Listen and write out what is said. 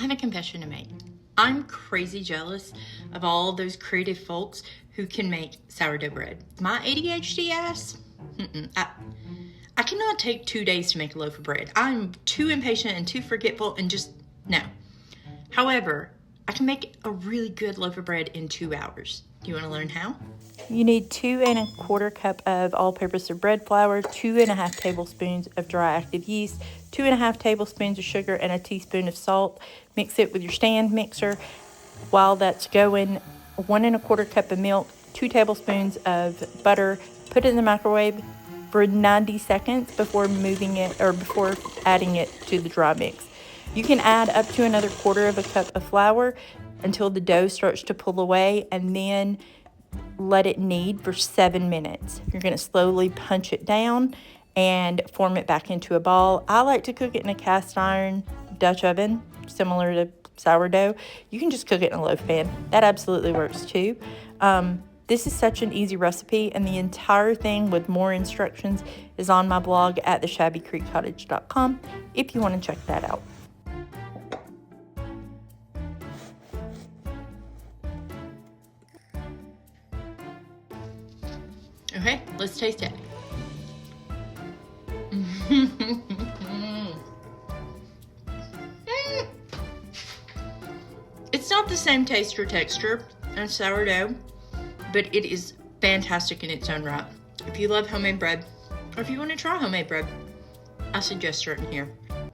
I have a confession to make. I'm crazy jealous of all those creative folks who can make sourdough bread. My ADHD ass, I cannot take 2 days to make a loaf of bread. I'm too impatient and too forgetful and just, no. However, I can make a really good loaf of bread in 2 hours. Do you want to learn how? You need 2 1/4 cup of all-purpose bread flour, 2 1/2 tablespoons of dry active yeast, 2 1/2 tablespoons of sugar, and a teaspoon of salt. Mix it with your stand mixer. While that's going, 1 1/4 cup of milk, 2 tablespoons of butter. Put it in the microwave for 90 seconds before moving it or before adding it to the dry mix. You can add up to another 1/4 cup of flour until the dough starts to pull away, and then let it knead for 7 minutes. You're going to slowly punch it down and form it back into a ball. I like to cook it in a cast iron Dutch oven, similar to sourdough. You can just cook it in a loaf pan. That absolutely works too. This is such an easy recipe, and the entire thing with more instructions is on my blog at theshabbycreekcottage.com if you want to check that out. Okay, let's taste it. It's not the same taste or texture as sourdough, but it is fantastic in its own right. If you love homemade bread, or if you want to try homemade bread, I suggest starting here.